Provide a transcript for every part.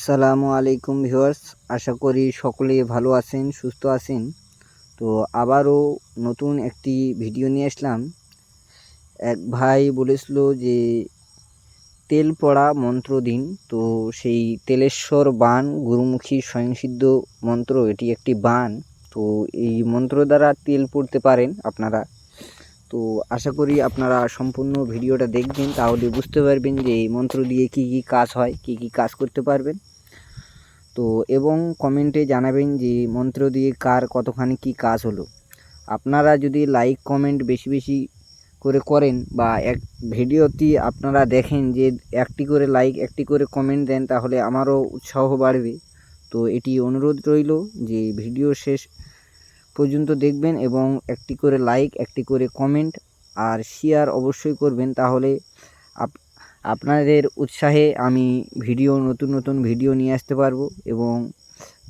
আসসালামু আলাইকুম ভিউয়ার্স, আশা করি সকলেই ভালো আছেন, সুস্থ আছেন। তো আবারও নতুন একটি ভিডিও নিয়ে আসলাম। এক ভাই বলেছিল যে তেল পড়া মন্ত্র দিন। তো সেই তেলেশ্বর বান গুরুমুখী স্বয়ংসিদ্ধ মন্ত্র, এটি একটি বান। তো এই মন্ত্র দ্বারা তেল পড়তে পারেন আপনারা। তো আশা করি আপনারা সম্পূর্ণ ভিডিওটা দেখবেন, তাহলে বুঝতে পারবেন যে এই মন্ত্র দিয়ে কি কি কাজ হয়, কি কি কাজ করতে পারবেন। তো এবং কমেন্টে জানাবেন যে মন্ত্র দিয়ে কার কতখানি কি কাজ হলো। আপনারা যদি লাইক কমেন্ট বেশি বেশি করে করেন বা এক ভিডিওটি আপনারা দেখেন যে একটি করে লাইক একটি করে কমেন্ট দেন, তাহলে আমারও উৎসাহ বাড়বে। তো এটি অনুরোধ রইল যে ভিডিও শেষ পর্যন্ত দেখবেন এবং একটি করে লাইক একটি করে কমেন্ট আর শেয়ার অবশ্যই করবেন, তাহলে আপনাদের উৎসাহে আমি নতুন নতুন ভিডিও নিয়ে আসতে পারবো এবং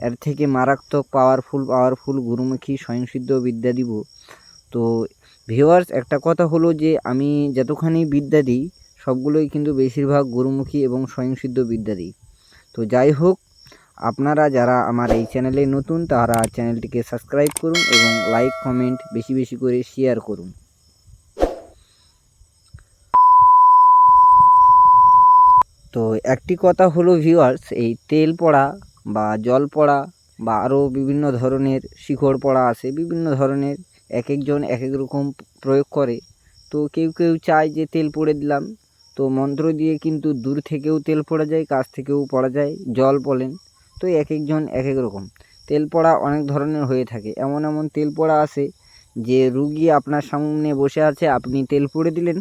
এর থেকে মারাত্মক পাওয়ারফুল গুরুমুখী স্বয়ংসিদ্ধ বিদ্যা দিব। তো ভিউয়ার্স, একটা কথা হলো যে আমি যতখানি বিদ্যা দিই সবগুলোই কিন্তু বেশিরভাগ গুরুমুখী এবং স্বয়ংসিদ্ধ বিদ্যা দিই। তো যাই হোক, আপনারা যারা আমার এই চ্যানেলে নতুন তারা চ্যানেলটিকে সাবস্ক্রাইব করুন এবং লাইক কমেন্ট বেশি বেশি করে শেয়ার করুন। তো একটি কথা হলো ভিউয়ার্স, এই তেল পড়া বা জল পড়া বা আরও বিভিন্ন ধরনের শিকড় পড়া আছে, বিভিন্ন ধরনের এক একজন এক এক রকম প্রয়োগ করে। তো কেউ কেউ চায় যে তেল পড়ে দিলাম। তো মন্ত্র দিয়ে কিন্তু দূর থেকেও তেল পড়া যায়, কাছ থেকেও পড়া যায়, জল বলেন। তো এক একজন এক এক রকম তেল পড়া অনেক ধরনের হয়ে থাকে। এমন এমন তেল পড়া আছে যে রুগী আপনার সামনে বসে আছে, আপনি তেল পড়ে দিলেন,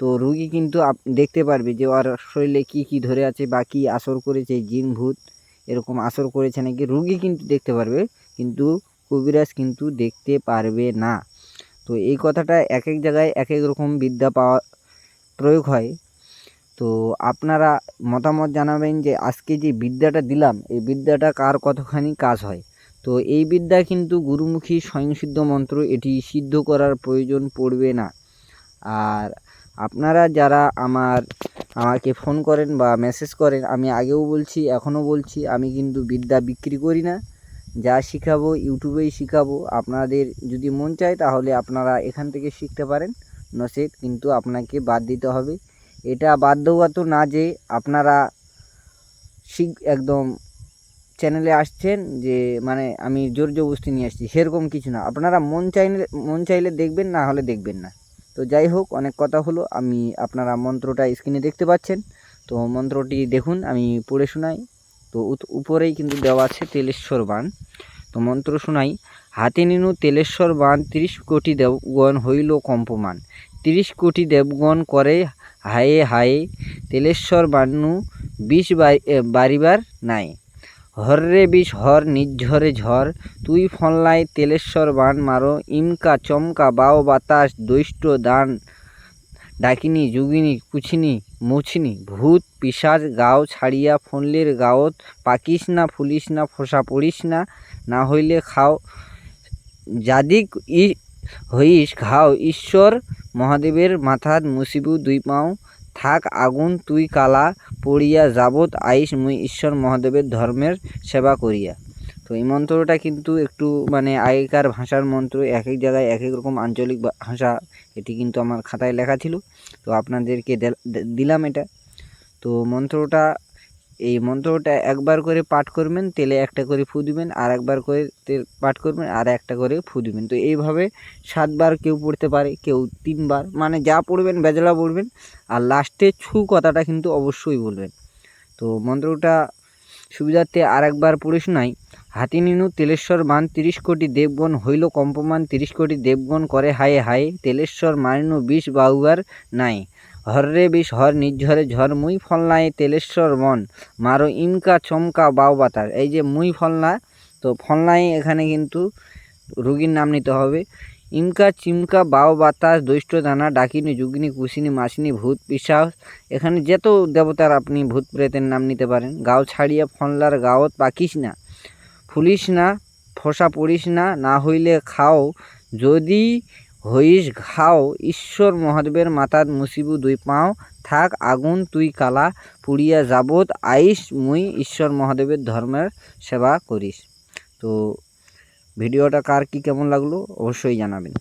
তো রুগী কিন্তু দেখতে পারবে যে ওর শরীরে কি কি ধরে আছে বা কি আসর করেছে, জিন ভূত এরকম আসর করেছে নাকি, রুগী কিন্তু দেখতে পারবে, কিন্তু কবিরাজ কিন্তু দেখতে পারবে না। তো এই কথাটা এক এক জায়গায় এক এক রকম বিদ্যা প্রয়োগ হয়। তো আপনারা মতামত জানাবেন যে আজকে যে বিদ্যাটা দিলাম এই বিদ্যাটা কার কতখানি কাজ হয়। তো এই বিদ্যা কিন্তু গুরুমুখী স্বয়ংসিদ্ধ মন্ত্র, এটি সিদ্ধ করার প্রয়োজন পড়বে না। আর আপনারা যারা আমাকে ফোন করেন বা মেসেজ করেন, আমি আগেও বলছি এখনও বলছি, আমি কিন্তু বিদ্যা বিক্রি করি না। যা শিখাবো ইউটিউবেই শিখাবো। আপনাদের যদি মন চায় তাহলে আপনারা এখান থেকে শিখতে পারেন, নচেত কিন্তু আপনাকে বাদ দিতে হবে। এটা বাধ্যগত না যে আপনারা একদম চ্যানেলে আসছেন যে মানে আমি জোর জবরদস্তি নিয়ে আসছি, সেরকম কিছু না। আপনারা মন চাইলে দেখবেন, না হলে দেখবেন না। তো যাই হোক, অনেক কথা হলো। আপনারা মন্ত্রটা স্ক্রিনে দেখতে পাচ্ছেন, তো মন্ত্রটি দেখুন, আমি পড়ে শোনাই। তো উপরেই কিন্তু দেওয়া আছে তেলেশ্বর বান। তো মন্ত্র শোনাই। হাতে নিনু তেলেশ্বর বান, 30 কোটি দেবগণ হইল কম্পমান। 30 কোটি দেবগণ করে হায়ে হায়ে, তেলেশ্বর বান্নু বিষ বাড়িবার নাই। হররে বিষ হর নিঝরে ঝড়, তুই ফনলাই তেলেশ্বর বান মারো। ইমকা চমকা বাও বাতাস দৈষ্ট দান, ডাকিনী যোগিনী কুছিনী মুছিনী, ভূত পিশাচ গাও ছাড়িয়া ফনলির গাওত। পাকিস না ফুলিস না ফোসা পড়িস না, না হইলে খাও যাদিক হইস ঘাও। ঈশ্বর মহাদেবের মাথাত মুছিবু 2 পাও, থাক আগুন তুই কালা পড়িয়া, যাবত আইস মুই ঈশ্বর মহাদেবের ধর্মের সেবা করিয়া। তো এই মন্ত্রটা কিন্তু একটু মানে আগেকার ভাষার মন্ত্র, এক এক জায়গায় এক এক রকম আঞ্চলিক ভাষা। এটি কিন্তু আমার খাতায় লেখা ছিল, তো আপনাদেরকে দিলাম এটা। তো এই মন্ত্রটা একবার করে পাঠ করবেন, তেলে একটা করে ফু দিবেন, আর একবার করে পাঠ করবেন, আর একটা করে ফু দিবেন। তো এইভাবে 7 বার কেউ পড়তে পারে, কেউ 3 বার, মানে যা পড়বেন বেজলা পড়বেন। আর লাস্টে ছু কথাটা কিন্তু অবশ্যই বলবেন। তো মন্ত্রটা সুবিধার্থে আর একবার পড়ে শোনাই। হাতি নিনু তেলেশ্বর বান, 30 কোটি দেবগণ হইল কম্পমান। 30 কোটি দেবগণ করে হায়ে হায়ে, তেলেশ্বর মারিনু বিষ বাউবার নাই। হররে বিষ হর নিঝরে ঝড়, মুই ফলনায় তেলেশ্বর বন মারো। ইমকা চমকা বাউ বাতাস। এই যে মুই ফলনা, তো ফলনায় এখানে কিন্তু রুগীর নাম নিতে হবে। ইমকা চিমকা বাও বাতাস দৈষ্ট দানা, ডাকিনী যোগিনী কুশিনী মাসিনী ভূত পিশাচ, এখানে যত দেবতার আপনি ভূত প্রেতের নাম নিতে পারেন। গাও ছাড়িয়া ফনলার গাওত, পাকিস না ফুলিস না ফোসা পড়িস না, না হইলে খাও যদি হইস ঘাও ঈশ্বর মহাদেবের মাতাত মুসিবু দুই পাও, থাক আগুন তুই কালা, পুড়িয়া যাবত আইস মুই ঈশ্বর মহাদেবের ধর্মের সেবা করিস। তো ভিডিওটা কার কি কেমন লাগলো অবশ্যই জানাবেন।